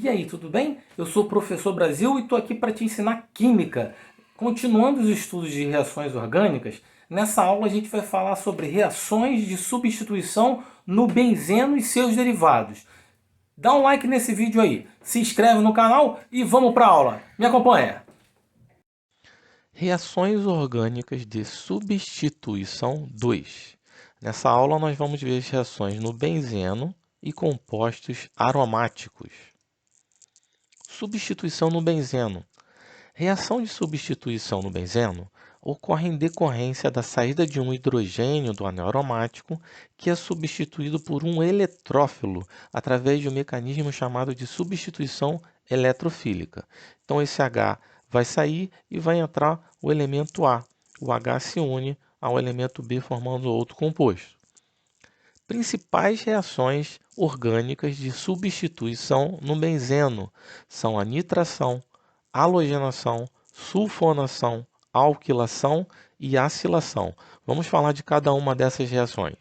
E aí, tudo bem? Eu sou o Professor Brasil e estou aqui para te ensinar Química. Continuando os estudos de reações orgânicas, nessa aula a gente vai falar sobre reações de substituição no benzeno e seus derivados. Dá um like nesse vídeo aí, se inscreve no canal e vamos para a aula. Me acompanha! Reações orgânicas de substituição 2. Nessa aula nós vamos ver as reações no benzeno e compostos aromáticos. Substituição no benzeno. Reação de substituição no benzeno ocorre em decorrência da saída de um hidrogênio do anel aromático que é substituído por um eletrófilo através de um mecanismo chamado de substituição eletrofílica. Então esse H vai sair e vai entrar o elemento A. O H se une ao elemento B formando outro composto. Principais reações orgânicas de substituição no benzeno são a nitração, halogenação, sulfonação, alquilação e acilação. Vamos falar de cada uma dessas reações.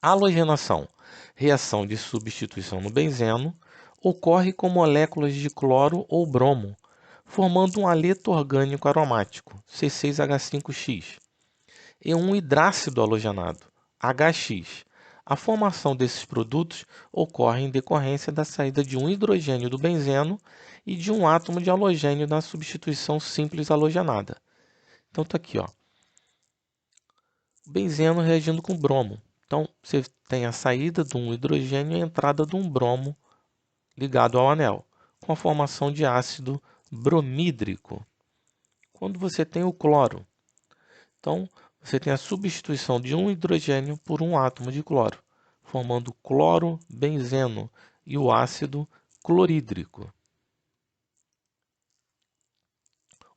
Halogenação, reação de substituição no benzeno, ocorre com moléculas de cloro ou bromo, formando um haleto orgânico aromático, C6H5X, e um hidrácido halogenado, HX. A formação desses produtos ocorre em decorrência da saída de um hidrogênio do benzeno e de um átomo de halogênio na substituição simples halogenada. Então está aqui, ó, o benzeno reagindo com bromo. Então você tem a saída de um hidrogênio e a entrada de um bromo ligado ao anel, com a formação de ácido bromídrico. Quando você tem o cloro, então você tem a substituição de um hidrogênio por um átomo de cloro, formando cloro-benzeno e o ácido clorídrico.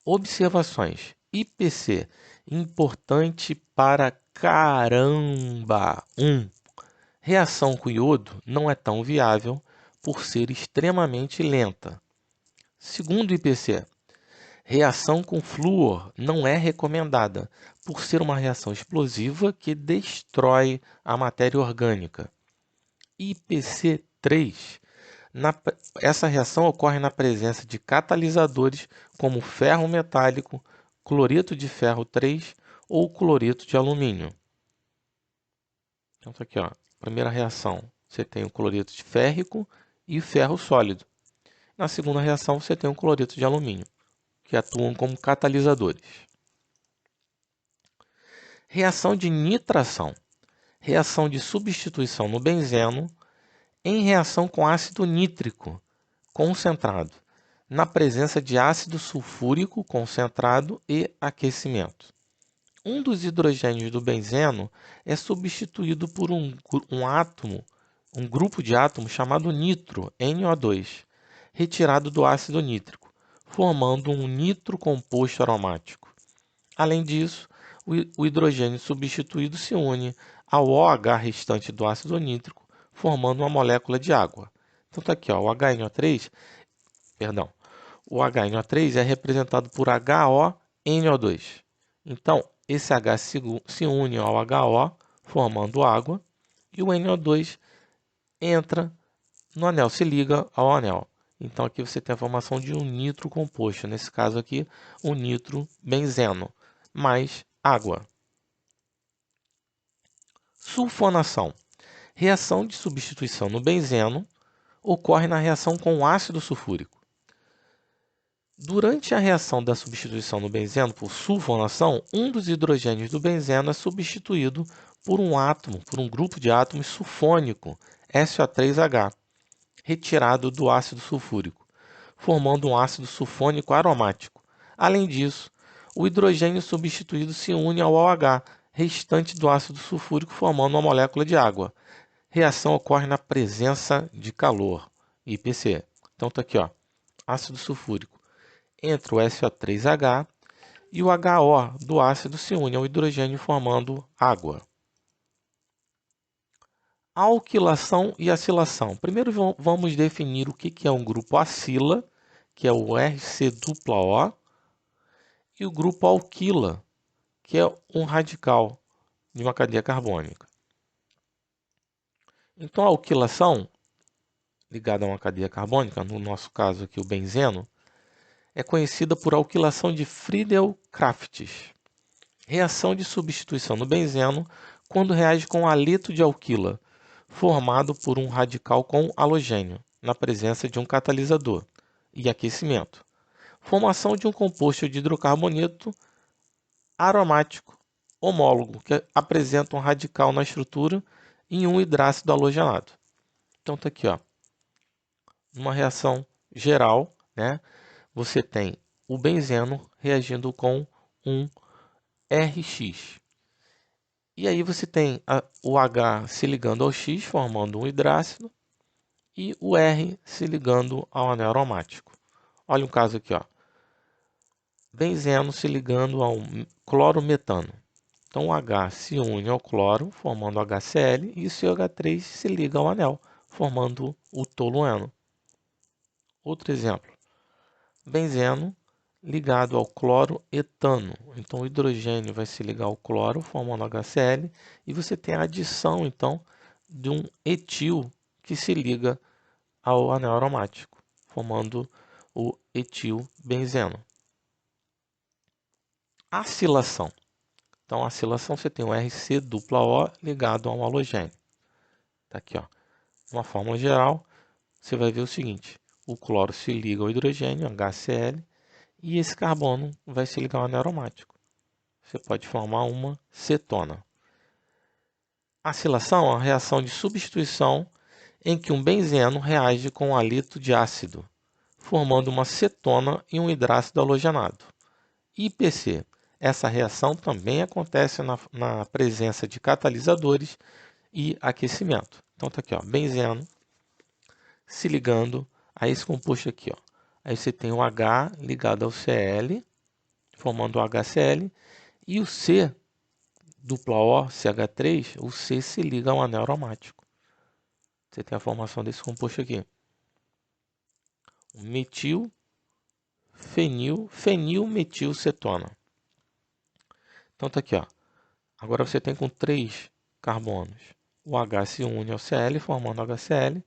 Observações. IPC, importante para caramba. 1. Reação com iodo não é tão viável por ser extremamente lenta. Segundo IPC, reação com flúor não é recomendada, por ser uma reação explosiva que destrói a matéria orgânica. IPC3. Essa reação ocorre na presença de catalisadores como ferro metálico, cloreto de ferro 3 ou cloreto de alumínio. Então, tá aqui, ó. Primeira reação, você tem o cloreto de férrico e ferro sólido. Na segunda reação, você tem o cloreto de alumínio, que atuam como catalisadores. Reação de nitração. Reação de substituição no benzeno em reação com ácido nítrico concentrado, na presença de ácido sulfúrico concentrado e aquecimento. Um dos hidrogênios do benzeno é substituído por um grupo de átomos chamado nitro, NO2, retirado do ácido nítrico, formando um nitro composto aromático. Além disso, o hidrogênio substituído se une ao OH restante do ácido nítrico, formando uma molécula de água. Então está aqui, ó, o HNO3 é representado por HONO2. Então, esse H se une ao HO, formando água, e o NO2 entra no anel, se liga ao anel. Então, aqui você tem a formação de um nitro composto, nesse caso aqui, o nitrobenzeno, mais água. Sulfonação. Reação de substituição no benzeno ocorre na reação com o ácido sulfúrico. Durante a reação da substituição no benzeno por sulfonação, um dos hidrogênios do benzeno é substituído por um grupo de átomos sulfônico, SO3H, retirado do ácido sulfúrico, formando um ácido sulfônico aromático. Além disso, o hidrogênio substituído se une ao OH restante do ácido sulfúrico, formando uma molécula de água. Reação ocorre na presença de calor, IPC. Então está aqui, ó, ácido sulfúrico. Entre o SO3H e o HO do ácido se une ao hidrogênio formando água. Alquilação e acilação. Primeiro vamos definir o que é um grupo acila, que é o RC-O, e o grupo alquila, que é um radical de uma cadeia carbônica. Então, a alquilação ligada a uma cadeia carbônica, no nosso caso aqui o benzeno, é conhecida por alquilação de Friedel-Crafts. Reação de substituição no benzeno quando reage com haleto de alquila, formado por um radical com halogênio, na presença de um catalisador, e aquecimento. Formação de um composto de hidrocarboneto aromático homólogo, que apresenta um radical na estrutura e um hidrácido halogenado. Então está aqui, ó, uma reação geral, né? Você tem o benzeno reagindo com um RX. E aí você tem o H se ligando ao X, formando um hidrácido, e o R se ligando ao anel aromático. Olha um caso aqui, ó. Benzeno se ligando ao clorometano. Então o H se une ao cloro, formando HCl, e o CH3 se liga ao anel, formando o tolueno. Outro exemplo, benzeno ligado ao cloroetano. Então o hidrogênio vai se ligar ao cloro, formando HCl, e você tem a adição, então, de um etil que se liga ao anel aromático, formando o etilbenzeno. Acilação. Então, a acilação você tem o RC-O ligado a um halogênio. Tá aqui, ó. Uma fórmula geral, você vai ver o seguinte: o cloro se liga ao hidrogênio, HCl, e esse carbono vai se ligar ao anel aromático. Você pode formar uma cetona. Acilação é uma reação de substituição em que um benzeno reage com um haleto de ácido, formando uma cetona e um hidrácido halogenado. IPC. Essa reação também acontece na presença de catalisadores e aquecimento. Então está aqui, ó, benzeno se ligando a esse composto aqui, ó. Aí você tem o H ligado ao Cl, formando o HCl, e o C dupla O, CH3, o C se liga ao anel aromático. Você tem a formação desse composto aqui. Metil, fenilmetilcetona. Então está aqui, ó. Agora você tem com 3 carbonos. O H se une ao Cl, formando HCl,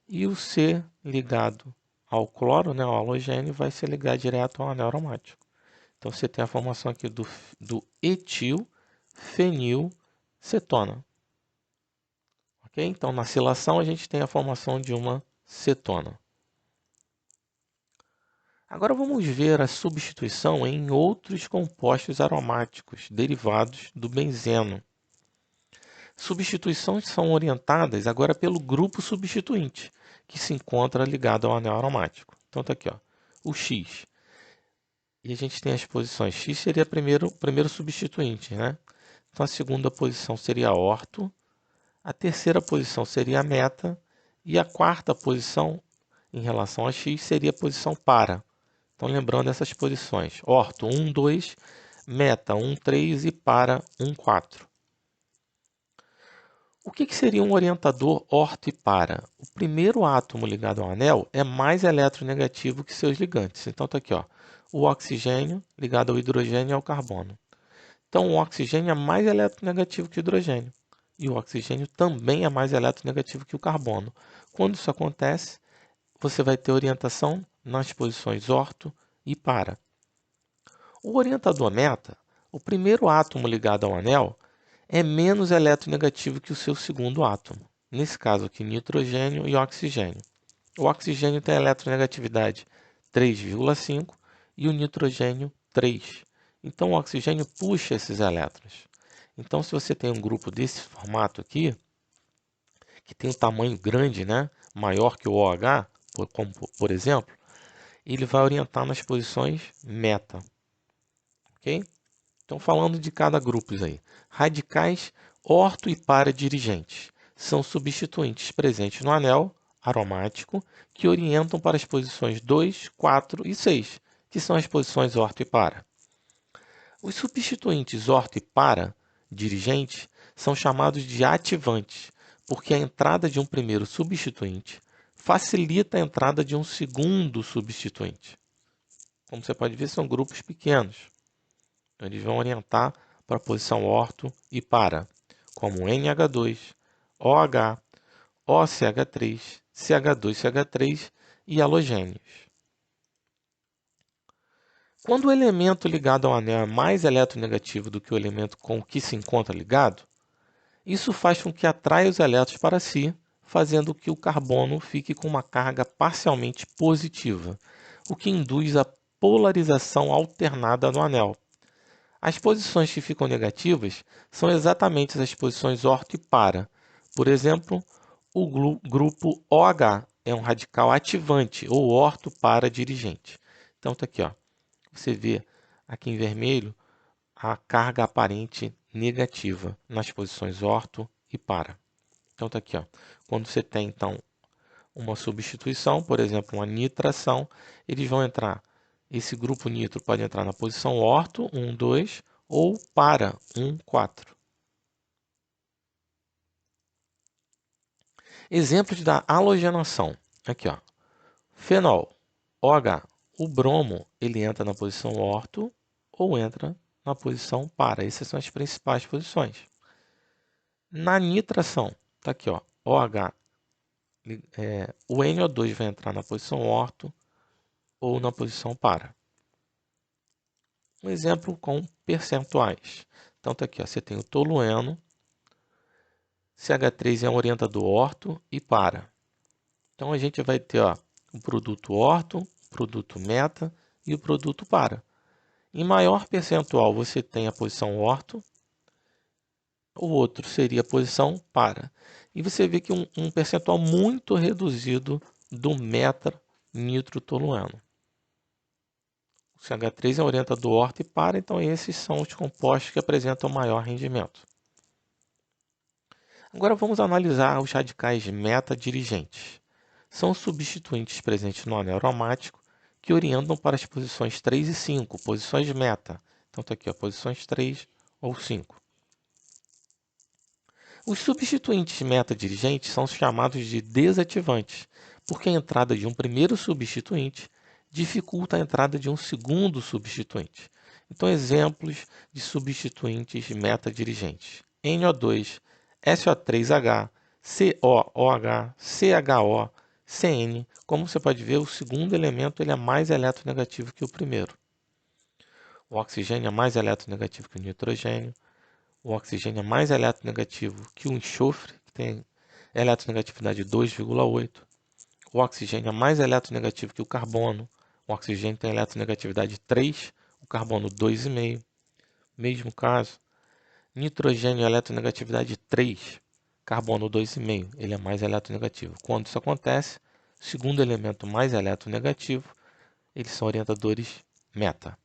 e o C ligado ao cloro, né, ao halogênio, vai se ligar direto ao anel aromático. Então você tem a formação aqui do etilfenilcetona. Ok? Então na acilação a gente tem a formação de uma cetona. Agora vamos ver a substituição em outros compostos aromáticos derivados do benzeno. Substituições são orientadas agora pelo grupo substituinte, que se encontra ligado ao anel aromático. Então está aqui, ó, o X. E a gente tem as posições. X seria o primeiro substituinte, né? Então a segunda posição seria a orto, a terceira posição seria a meta, e a quarta posição em relação a X seria a posição para. Então lembrando essas posições: orto 1, 2, meta 1, 3 e para 1, 4. O que seria um orientador orto e para? O primeiro átomo ligado ao anel é mais eletronegativo que seus ligantes. Então está aqui, ó, o oxigênio ligado ao hidrogênio e ao carbono. Então o oxigênio é mais eletronegativo que o hidrogênio. E o oxigênio também é mais eletronegativo que o carbono. Quando isso acontece, você vai ter orientação nas posições orto e para. O orientador meta, o primeiro átomo ligado ao anel, é menos eletronegativo que o seu segundo átomo. Nesse caso aqui, nitrogênio e oxigênio. O oxigênio tem a eletronegatividade 3,5 e o nitrogênio 3. Então o oxigênio puxa esses elétrons. Então se você tem um grupo desse formato aqui, que tem um tamanho grande, né, maior que o OH, como por exemplo, ele vai orientar nas posições meta. Ok? Então, falando de cada grupo aí. Radicais orto e para dirigentes são substituintes presentes no anel aromático que orientam para as posições 2, 4 e 6, que são as posições orto e para. Os substituintes orto e para dirigentes são chamados de ativantes, porque a entrada de um primeiro substituinte facilita a entrada de um segundo substituinte. Como você pode ver, são grupos pequenos. Então, eles vão orientar para a posição orto e para, como NH2, OH, OCH3, CH2, CH3 e halogênios. Quando o elemento ligado ao anel é mais eletronegativo do que o elemento com o que se encontra ligado, isso faz com que atraia os elétrons para si, fazendo que o carbono fique com uma carga parcialmente positiva, o que induz a polarização alternada no anel. As posições que ficam negativas são exatamente as posições orto e para. Por exemplo, o grupo OH é um radical ativante ou orto para dirigente. Então está aqui, ó. Você vê aqui em vermelho a carga aparente negativa nas posições orto e para. Então está aqui, ó. Quando você tem então uma substituição, por exemplo, uma nitração, eles vão entrar. Esse grupo nitro pode entrar na posição orto, 1, 2, ou para, 1, 4. Exemplos da halogenação. Aqui, ó. Fenol, OH. O bromo, ele entra na posição orto ou entra na posição para. Essas são as principais posições. Na nitração, está aqui, ó, OH. O NO2 vai entrar na posição orto ou na posição para. Um exemplo com percentuais. Então, está aqui, ó, você tem o tolueno, CH3 é um orientador orto e para. Então, a gente vai ter, ó, o produto orto, o produto meta e o produto para. Em maior percentual, você tem a posição orto, o outro seria a posição para. E você vê que um percentual muito reduzido do meta-nitrotolueno. O CH3 é um orientador orto e para, então esses são os compostos que apresentam maior rendimento. Agora vamos analisar os radicais meta-dirigentes. São substituintes presentes no anel aromático que orientam para as posições 3 e 5, posições meta. Então está aqui, ó, posições 3 ou 5. Os substituintes meta-dirigentes são chamados de desativantes, porque a entrada de um primeiro substituinte dificulta a entrada de um segundo substituinte. Então, exemplos de substituintes meta-dirigentes: NO2, SO3H, COOH, CHO, CN. Como você pode ver, o segundo elemento ele é mais eletronegativo que o primeiro. O oxigênio é mais eletronegativo que o nitrogênio. O oxigênio é mais eletronegativo que o enxofre, que tem eletronegatividade 2,8. O oxigênio é mais eletronegativo que o carbono. O oxigênio tem eletronegatividade 3, o carbono 2,5. Mesmo caso. Nitrogênio, eletronegatividade 3, carbono 2,5. Ele é mais eletronegativo. Quando isso acontece, segundo elemento mais eletronegativo, eles são orientadores meta.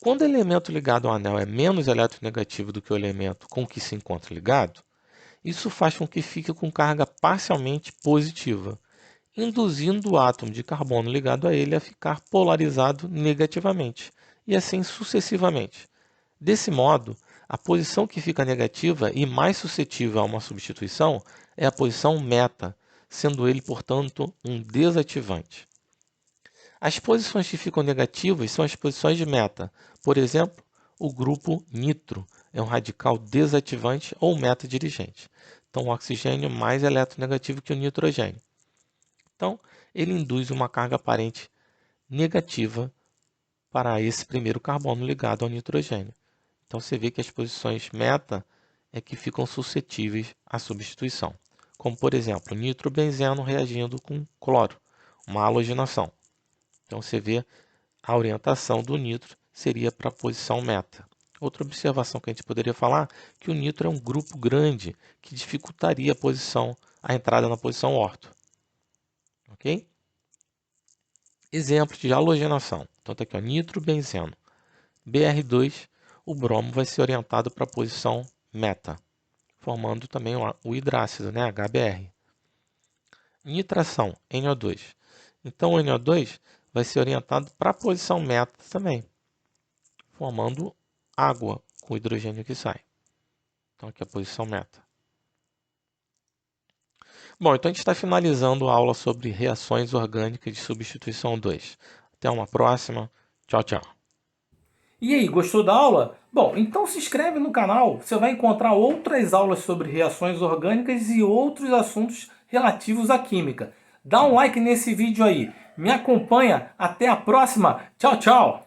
Quando o elemento ligado ao anel é menos eletronegativo do que o elemento com que se encontra ligado, isso faz com que fique com carga parcialmente positiva, induzindo o átomo de carbono ligado a ele a ficar polarizado negativamente, e assim sucessivamente. Desse modo, a posição que fica negativa e mais suscetível a uma substituição é a posição meta, sendo ele, portanto, um desativante. As posições que ficam negativas são as posições de meta. Por exemplo, o grupo nitro é um radical desativante ou meta-dirigente. Então, o oxigênio é mais eletronegativo que o nitrogênio. Então, ele induz uma carga aparente negativa para esse primeiro carbono ligado ao nitrogênio. Então, você vê que as posições meta é que ficam suscetíveis à substituição. Como, por exemplo, nitrobenzeno reagindo com cloro, uma halogenação. Então, você vê a orientação do nitro seria para a posição meta. Outra observação que a gente poderia falar é que o nitro é um grupo grande que dificultaria a entrada na posição orto. Ok? Exemplos de halogenação. Então, está aqui, ó, nitrobenzeno. Br2, o bromo vai ser orientado para a posição meta, formando também o hidrácido, né, HBr. Nitração, NO2. Então, o NO2 vai ser orientado para a posição meta também, formando água com o hidrogênio que sai. Então, aqui é a posição meta. Bom, então a gente está finalizando a aula sobre reações orgânicas de substituição 2. Até uma próxima. Tchau, tchau. E aí, gostou da aula? Bom, então se inscreve no canal, você vai encontrar outras aulas sobre reações orgânicas e outros assuntos relativos à química. Dá um like nesse vídeo aí, me acompanha, até a próxima, tchau, tchau!